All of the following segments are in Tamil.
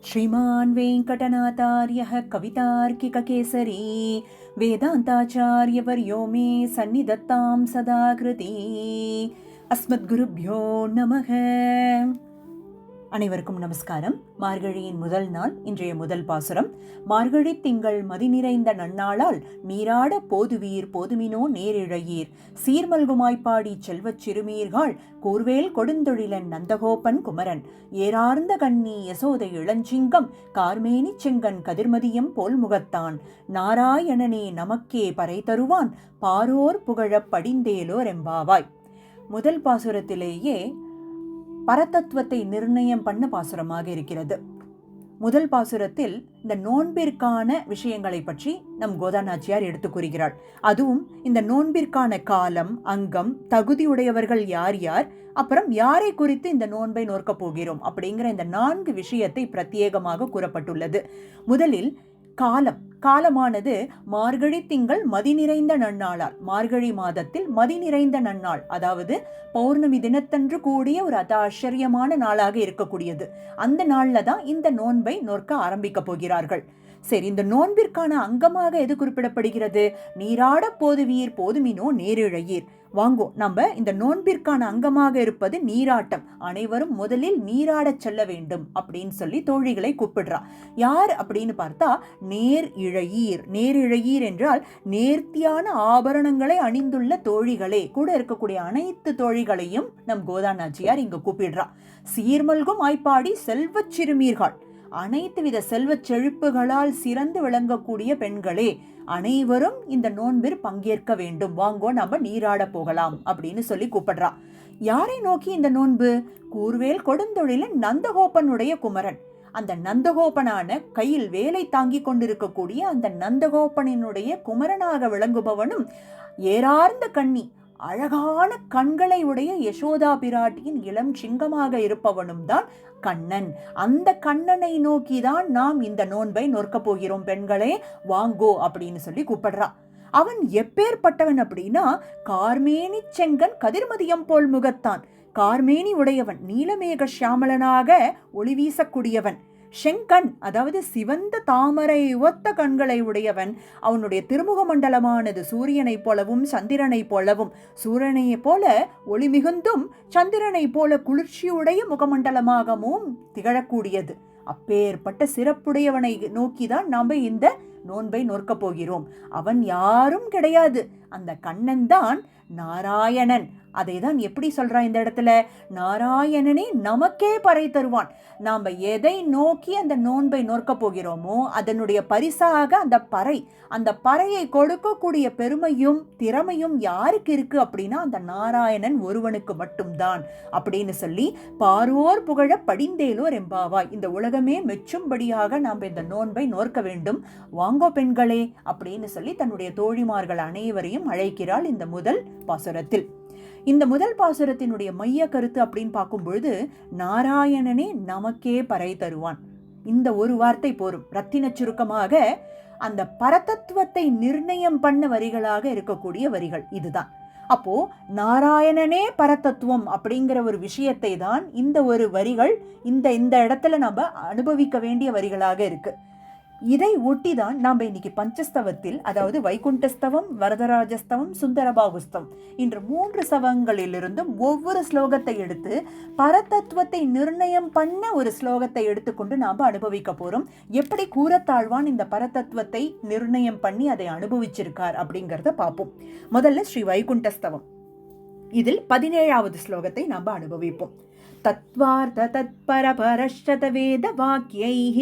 श्रीमान् वेङ्कटनाथार्यः कवितार्किककेसरी वेदान्ताचार्यवर्यो मे सन्निधत्तां सदा कृती. अस्मद्गुरुभ्यो நமः. அனைவருக்கும் நமஸ்காரம். மார்கழியின் முதல் நாள், இன்றைய முதல் பாசுரம். மார்கழி திங்கள் மதி நிறைந்த நன்னாளால் நீராட போதுவீர் போதுமினோ நேரிழையீர் சீர்மல்குமாய்ப்பாடி செல்வச் சிறுமீர்கள் கூர்வேல் கொடுந்தொழிலன் நந்தகோபன் குமரன் ஏரார்ந்த கண்ணி யசோதை இளஞ்சிங்கம் கார்மேனி செங்கன் கதிர்மதியம் போல் முகத்தான் நாராயணனே நமக்கே பறை தருவான் பாரோர் புகழப் படிந்தேலோர் எம்பாவாய். முதல் பாசுரத்திலேயே பரதத்துவத்தை நிர்ணயம் பண்ண பாசுரமாக இருக்கிறது. முதல் பாசுரத்தில் இந்த நோன்பிற்கான விஷயங்களை பற்றி நம் கோதாநாச்சியார் எடுத்து கூறுகிறாள். அதுவும் இந்த நோன்பிற்கான காலம், அங்கம், தகுதியுடையவர்கள் யார் யார், அப்புறம் யாரை குறித்து இந்த நோன்பை நோக்கப் போகிறோம் அப்படிங்கிற இந்த 4 விஷயத்தை பிரத்யேகமாக கூறப்பட்டுள்ளது. முதலில் காலமானது மார்கழி திங்கள் மதி நிறைந்த நன்னாளால், மார்கழி மாதத்தில் மதி நிறைந்த நன்னாள், அதாவது பௌர்ணமி தினத்தன்று கூடிய ஒரு ஆச்சரியமான நாளாக இருக்கக்கூடியது. அந்த நாள்ல தான் இந்த நோன்பை நோக்க ஆரம்பிக்க போகிறார்கள். சரி, இந்த நோன்பிற்கான அங்கமாக எது குறிப்பிடப்படுகிறது? நீராட போதுவீர் போதுமினோ நேரிழையீர். வாங்கோ, நம்ம இந்த நோன்பிற்கான அங்கமாக இருப்பது நீராட்டம். அனைவரும் முதலில் நீராடச் செல்ல வேண்டும் அப்படின்னு சொல்லி தோழிகளை கூப்பிடுறா. யார் அப்படின்னு பார்த்தா நேர் இழையீர் என்றால் நேர்த்தியான ஆபரணங்களை அணிந்துள்ள தோழிகளே, கூட இருக்கக்கூடிய அனைத்து தோழிகளையும் நம் கோதாநாச்சியார் இங்கு கூப்பிடுறா. சீர்மல்கும் ஆய்ப்பாடி செல்வச் சிறுமீர்கள், அனைத்து வித செல்வச் செழிப்புகளால் சிறந்து விளங்கக்கூடிய பெண்களே, அனைவரும் இந்த நோன்பில் பங்கேற்க வேண்டும், வாங்கோ நம்ம நீராட போகலாம் அப்படின்னு சொல்லி கூப்பிடுறா. யாரை நோக்கி இந்த நோன்பு? கூர்வேல் கொடுந்தொழிலன் நந்தகோபனுடைய குமரன். அந்த நந்தகோபனான கையில் வேலை தாங்கி கொண்டிருக்கக்கூடிய அந்த நந்தகோபனினுடைய குமரனாக விளங்குபவனும் ஏரார்ந்த கண்ணி, அழகான கண்களை உடைய யசோதா பிராட்டியின் இளம் சிங்கமாக இருப்பவனும் தான் கண்ணன். அந்த கண்ணனை நோக்கிதான் நாம் இந்த நோன்பை நோக்கப் போகிறோம் பெண்களே, வாங்கோ அப்படின்னு சொல்லி கூப்பிடுறா. அவன் எப்பேற்பட்டவன் அப்படின்னா, கார்மேனி செங்கன் கதிர்மதியம் போல் முகத்தான். கார்மேனி உடையவன், நீலமேக சியாமலனாக ஒளி வீசக்கூடியவன். செங்கண், அதாவது சிவந்த தாமரை ஒத்த கண்களை உடையவன். அவனுடைய திருமுக மண்டலமானது சூரியனை போலவும் சந்திரனை போலவும், சூரியனை போல ஒளி மிகுந்தும் சந்திரனை போல குளிர்ச்சியுடைய முகமண்டலமாகவும் திகழக்கூடியது. அப்பேற்பட்ட சிறப்புடையவனை நோக்கிதான் நாம் இந்த நோன்பை நோக்கப் போகிறோம். அவன் யாரும் கிடையாது, அந்த கண்ணன் தான் நாராயணன். அதை தான் எப்படி சொல்றா இந்த இடத்துல? நாராயணனே நமக்கே பறை தருவான். நாம் எதை நோக்கி அந்த நோன்பை நோக்க போகிறோமோ அதனுடைய பரிசாக அந்த பறையை கொடுக்கக்கூடிய பெருமையும் திறமையும் யாருக்கு இருக்கு அப்படின்னா அந்த நாராயணன் ஒருவனுக்கு மட்டும்தான் அப்படின்னு சொல்லி பாரோர் புகழ படிந்தேலோர் எம்பாவாய். இந்த உலகமே மெச்சும்படியாக நாம் இந்த நோன்பை நோக்க வேண்டும், வாங்கோ பெண்களே அப்படின்னு சொல்லி தன்னுடைய தோழிமார்கள் அனைவரையும் அழைக்கிறாள் இந்த முதல் பாசுரத்தில். இந்த முதல் பாசுரத்தினுடைய மைய கருத்து அப்படின்னு பார்க்கும் பொழுது, நாராயணனே நமக்கே பறை தருவான். இந்த ஒரு வார்த்தை போரும். ரத்தின சுருக்கமாக அந்த பரதத்துவத்தை நிர்ணயம் பண்ண வரிகளாக இருக்கக்கூடிய வரிகள் இதுதான். அப்போ நாராயணனே பரதத்துவம் அப்படிங்கிற ஒரு விஷயத்தை தான் இந்த ஒரு வரிகள் இந்த இடத்துல நம்ம அனுபவிக்க வேண்டிய வரிகளாக இருக்கு. இதை ஒட்டிதான் நாம் இன்னைக்கு பஞ்சஸ்தவத்தில், அதாவது வைகுண்டஸ்தவம், வரதராஜஸ்தவம், சுந்தரபாகுஸ்தவம் என்ற 3 ஸ்தவங்களிலிருந்தும் ஒவ்வொரு ஸ்லோகத்தை எடுத்து பரதத்துவத்தை நிர்ணயம் பண்ண ஒரு ஸ்லோகத்தை எடுத்துக்கொண்டு நாம் அனுபவிக்க போறோம். எப்படி கூறத்தாழ்வான் இந்த பரதத்துவத்தை நிர்ணயம் பண்ணி அதை அனுபவிச்சிருக்கார் அப்படிங்கிறத பார்ப்போம். முதல்ல ஸ்ரீ வைகுண்டஸ்தவம், இதில் 17வது ஸ்லோகத்தை நாம் அனுபவிப்போம். தத்வார்த்த தத்பர பரஷ்சத வேத வாக்யைஹ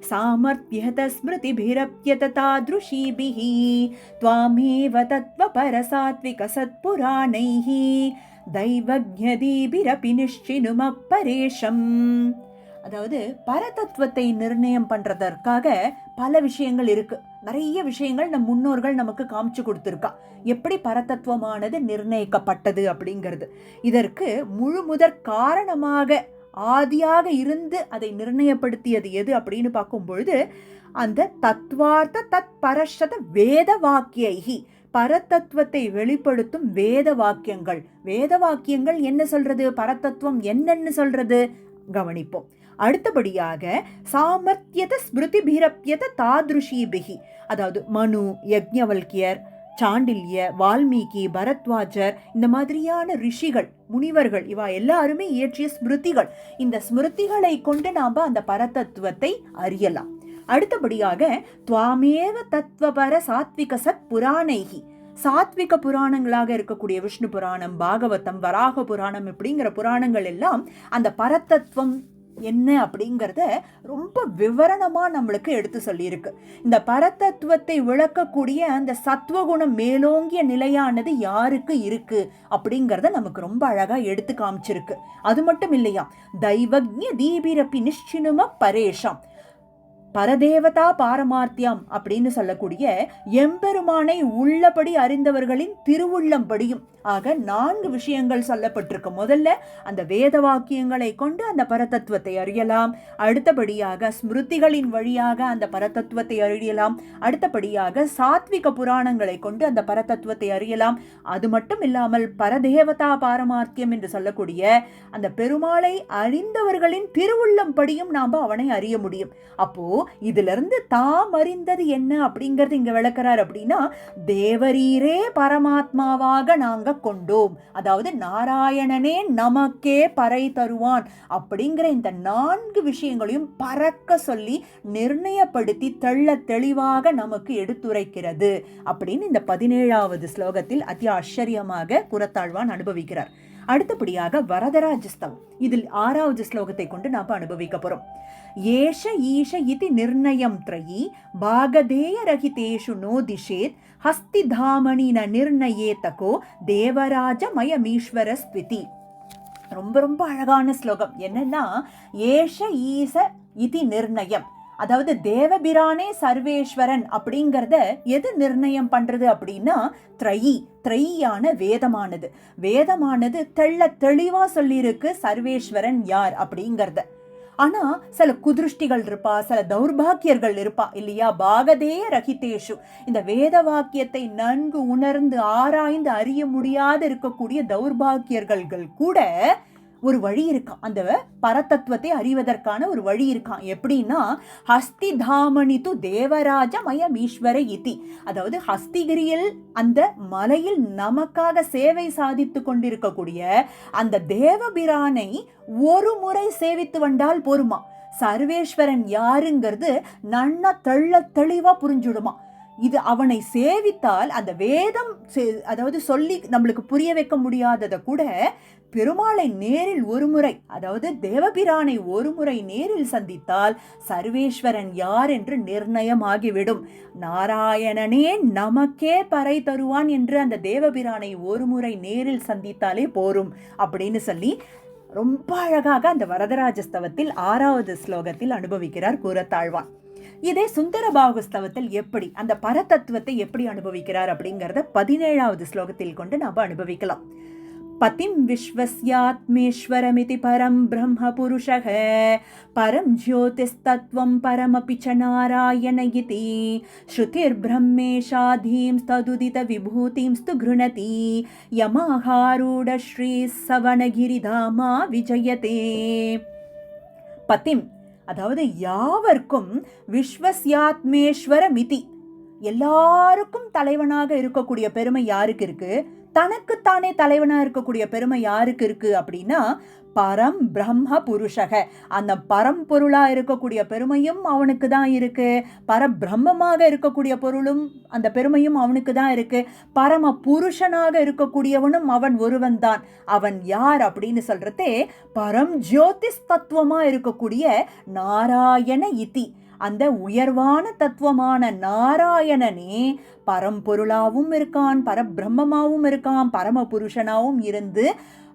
சாமர்த்யத ஸ்மிருதிபிரப்யத தாத்ருஷீபிஹ த்வாமேவ தத்வ பரசாத்விக சத்புராணைஹ தைவக்ஞதீபிரபி நிஷ்சினுமப்பரேஷம். அதாவது பரதத்துவத்தை நிர்ணயம் பண்றதற்காக பல விஷயங்கள் இருக்கு. நிறைய விஷயங்கள் நம் முன்னோர்கள் நமக்கு காமிச்சு கொடுத்துருக்கா, எப்படி பரதத்துவமானது நிர்ணயிக்கப்பட்டது அப்படிங்கிறது. இதற்கு முழுமுதற் காரணமாக ஆதியாக இருந்து அதை நிர்ணயப்படுத்தியது எது அப்படின்னு பார்க்கும் பொழுது அந்த தத்வார்த்த தத் பரஷத வேத வாக்கியைஹி, பரதத்துவத்தை வெளிப்படுத்தும் வேத வாக்கியங்கள். வேத வாக்கியங்கள் என்ன சொல்றது, பரதத்துவம் என்னன்னு சொல்றது கவனிப்போம். அடுத்தபடியாக சாமர்த்தியத ஸ்மிருதிபிரப்யத தாத்ருஷீபிகி, அதாவது மனு, யக்ஞவல்கியர், சாண்டில்ய, வால்மீகி, பரத்வாஜர், இந்த மாதிரியான ரிஷிகள், முனிவர்கள், இவா எல்லாருமே இயற்றிய ஸ்மிருதிகள். இந்த ஸ்மிருதிகளை கொண்டு நாம் அந்த பரதத்துவத்தை அறியலாம். அடுத்தபடியாக துவாமேவ தத்துவபர சாத்விக சத் புராணைகி, சாத்விக புராணங்களாக இருக்கக்கூடிய விஷ்ணு புராணம், பாகவதம், வராக புராணம் இப்படிங்கிற புராணங்கள் எல்லாம் அந்த பரதத்துவம் என்ன அப்படிங்கிறத ரொம்ப விவரணமா நம்மளுக்கு எடுத்து சொல்லியிருக்கு. இந்த பரதத்துவத்தை விளக்கக்கூடிய அந்த சத்துவகுணம் மேலோங்கிய நிலையானது யாருக்கு இருக்கு அப்படிங்கிறத நமக்கு ரொம்ப அழகா எடுத்து காமிச்சிருக்கு. அது மட்டும் இல்லையா, தைவக்ஞ தீபிரப்பி நிஷ்சினும பரேஷம், பரதேவதா பாரமார்த்தியம் அப்படின்னு சொல்லக்கூடிய எம்பெருமானை உள்ளபடி அறிந்தவர்களின் திருவுள்ளம்படியும் ஆக 4 விஷயங்கள் சொல்லப்பட்டிருக்கு. முதல்ல அந்த வேத வாக்கியங்களை கொண்டு அந்த பரதத்துவத்தை அறியலாம். அடுத்தபடியாக ஸ்மிருதிகளின் வழியாக அந்த பரதத்துவத்தை அறியலாம். அடுத்தபடியாக சாத்விக புராணங்களை கொண்டு அந்த பரதத்துவத்தை அறியலாம். அது மட்டும் இல்லாமல் பரதேவதா பாரமார்த்தியம் என்று சொல்லக்கூடிய அந்த பெருமாளை அறிந்தவர்களின் திருவுள்ளம்படியும் நாம் அவனை அறிய முடியும். அப்போ இதுல இருந்து தாம் அறிந்தது என்ன அப்படிங்கறது இங்க விளக்குறார். அப்படின்னா தேவரீரே பரமாத்மாவாக நாங்க கொண்டோம், அதாவது நாராயணனே நமக்கே பறை தருவான் அப்படிங்கிற இந்த 4 விஷயங்களையும் பறக்க சொல்லி நிர்ணயப்படுத்தி தெள்ள தெளிவாக நமக்கு எடுத்துரைக்கிறது அப்படின்னு இந்த 17வது ஸ்லோகத்தில் அதி ஆச்சரியமாக கூறத்தாழ்வான் அனுபவிக்கிறார். அடுத்தபடியாக வரதராஜஸ்தவம், இதில் 6வது ஸ்லோகத்தை கொண்டு நாம் அனுபவிக்க போறோம். ஏஷ ஈஷ இதி நிர்ணயம் த்ரயி பாகதேய ரஹிதேஷு நோதிஷேத் ஹஸ்தி தாமணி ந நிர்ணயேதகோ தேவராஜ மயமீஸ்வர ஸ்விதி. ரொம்ப ரொம்ப அழகான ஸ்லோகம். என்னன்னா, ஏஷ ஈச இதி நிர்ணயம், அதாவது தேவபிரானே சர்வேஸ்வரன் அப்படிங்கிறத எது நிர்ணயம் பண்றது அப்படின்னா திரையான வேதமானது. வேதமானது தெள்ள தெளிவா சொல்லியிருக்கு சர்வேஸ்வரன் யார் அப்படிங்கிறத. ஆனா சில குதிருஷ்டிகள் இருப்பா, சில தௌர்பாக்கியர்கள் இருப்பா இல்லையா, பாகதேய ரஹிதேஷு, இந்த வேத வாக்கியத்தை நன்கு உணர்ந்து ஆராய்ந்து அறிய முடியாது இருக்கக்கூடிய தௌர்பாக்கியர்கள் கூட ஒரு வழி இருக்கான், அந்த பரதத்துவத்தை அறிவதற்கான ஒரு வழி இருக்கான். எப்படின்னா, ஹஸ்தி தாமணி து தேவராஜ மயம் ஈஸ்வர இதி, அதாவது ஹஸ்திகிரியில் அந்த மலையில் நமக்காக சேவை சாதித்து கொண்டிருக்கக்கூடிய அந்த தேவபிரானை ஒரு முறை சேவித்து வந்தால் போருமா, சர்வேஸ்வரன் யாருங்கிறது நன்னா தெளிவா புரிஞ்சுடுமா. இது அவனை சேவித்தால் அந்த வேதம் அதாவது சொல்லி நம்மளுக்கு புரிய வைக்க முடியாததை கூட பெருமாளை நேரில் ஒரு முறை, அதாவது தேவபிரானை ஒரு முறை நேரில் சந்தித்தால் சர்வேஸ்வரன் யார் என்று நிர்ணயமாகிவிடும். நாராயணனே நமக்கே பறை தருவான் என்று அந்த தேவபிரானை ஒரு முறை நேரில் சந்தித்தாலே போரும் அப்படின்னு சொல்லி ரொம்ப அழகாக அந்த வரதராஜஸ்தவத்தில் 6வது ஸ்லோகத்தில் அனுபவிக்கிறார் கூறத்தாழ்வான். இதே சுந்தரபாகுஸ்தவத்தில் எப்படி அந்த பரதத்துவத்தை எப்படி அனுபவிக்கிறார் அப்படிங்கிறத 17வது ஸ்லோகத்தில் கொண்டு நாம் அனுபவிக்கலாம். பதிம் விஸ்வஸ்யாத்மேஸ்வரமிதி பரம் பிரம்ம புருஷः பரம் ஜோதிஸ்தத்வம் பரமபி ச நாராயண இதி ஸ்ருதிர் பிரம்மேஷாதீம்ஸ்ததுதித விபூதிம்ஸ்து கிருணதி யமாஹாரூட ஸ்ரீ சவணகிரிதாமா விஜயதே. பதிம், அதாவது யாவர்க்கும், விஸ்வஸ்யாத்மேஸ்வரமிதி, எல்லாருக்கும் தலைவனாக இருக்கக்கூடிய பெருமை யாருக்கு இருக்கு, தனக்குத்தானே தலைவனா இருக்கக்கூடிய பெருமை யாருக்கு இருக்கு அப்படின்னா பரம் பிரம்ம புருஷக, அந்த பரம்பொருளா இருக்கக்கூடிய பெருமையும் அவனுக்கு தான் இருக்கு. பரபிரம்மமாக இருக்கக்கூடிய பொருளும் அந்த பெருமையும் அவனுக்கு தான் இருக்கு. பரம புருஷனாக இருக்கக்கூடியவனும் அவன் ஒருவன் தான். அவன் யார் அப்படின்னு சொல்றதே பரம் ஜோதிஷ் தத்துவமா இருக்கக்கூடிய நாராயண இதி, அந்த உயர்வான தத்துவமான நாராயணனே பரம்பொருளாவும் இருக்கான், பரபிரம்மமாவும் இருக்கான், பரம புருஷனாவும் இருந்து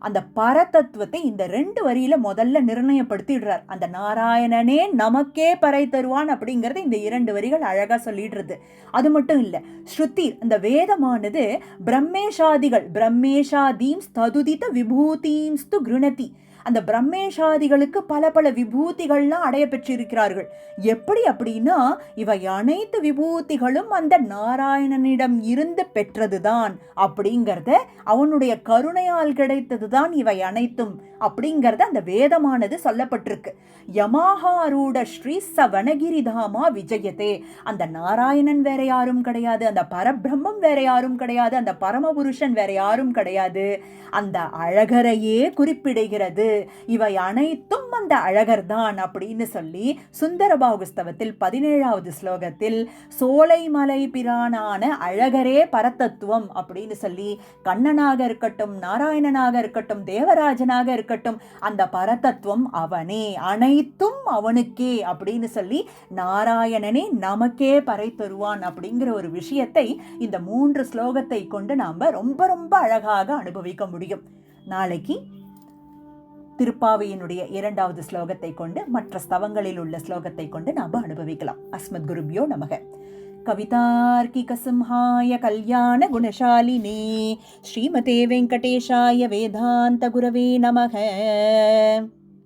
அந்த பரதத்துவத்தை இந்த 2 வரியில முதல்ல நிர்ணயப்படுத்திடுறார். அந்த நாராயணனே நமக்கே பறை தருவான் அப்படிங்கறது இந்த 2 வரிகள் அழகா சொல்லிடுறது. அது மட்டும் இல்ல, ஸ்ருதி அந்த வேதமானது பிரம்மேஷாதிகள், பிரம்மேஷாதீம் ஸ்ததுதித விபூதீம் ஸ்து கிருணதி, அந்த பிரம்மேஷாதிகளுக்கு பல பல விபூதிகள்லாம் அடைய பெற்றிருக்கிறார்கள். எப்படி அப்படின்னா, இவை அனைத்து விபூதிகளும் அந்த நாராயணனிடம் இருந்து பெற்றதுதான் அப்படிங்கிறத, அவனுடைய கருணையால் கிடைத்ததுதான் இவை அனைத்தும் அப்படிங்கறத அந்த வேதமானது சொல்லப்பட்டிருக்கு. யமாஹாரூட ஸ்ரீ சவணகிரிதாமா விஜயத்தே. அந்த நாராயணன் வேற யாரும் கிடையாது, அந்த பரபிரம்மம் வேற யாரும் கிடையாது, அந்த பரமபுருஷன் வேற யாரும் கிடையாது, அந்த அழகரையே குறிப்பிடுகிறது. இவை அனைத்தும் அந்த அழகர்தான் அப்படின்னு சொல்லி சுந்தரபாகுஸ்தவத்தில் 17வது ஸ்லோகத்தில் சோலைமலை பிரானான அழகரே பரதத்துவம் அப்படின்னு சொல்லி கண்ணனாக இருக்கட்டும், நாராயணனாக இருக்கட்டும், தேவராஜனாக இருக்கட்டும், அந்த பரதத்துவம் அவனே, அனைத்தும் அவனுக்கே அப்படின்னு சொல்லி நாராயணனே நமக்கே பறை தருவான் அப்படிங்கிற ஒரு விஷயத்தை இந்த 3 ஸ்லோகத்தை கொண்டு நாம ரொம்ப ரொம்ப அழகாக அனுபவிக்க முடியும். நாளைக்கு திருப்பாவையினுடைய 2வது ஸ்லோகத்தை கொண்டு மற்ற ஸ்தவங்களில் உள்ள ஸ்லோகத்தை கொண்டு நாம அனுபவிக்கலாம். அஸ்மத் குருப்யோ நமக. கவிதார்க்கிக சிம்ஹாய கல்யாண குணசாலினே ஸ்ரீமதே வெங்கடேஷாய வேதாந்த குரவே நமக.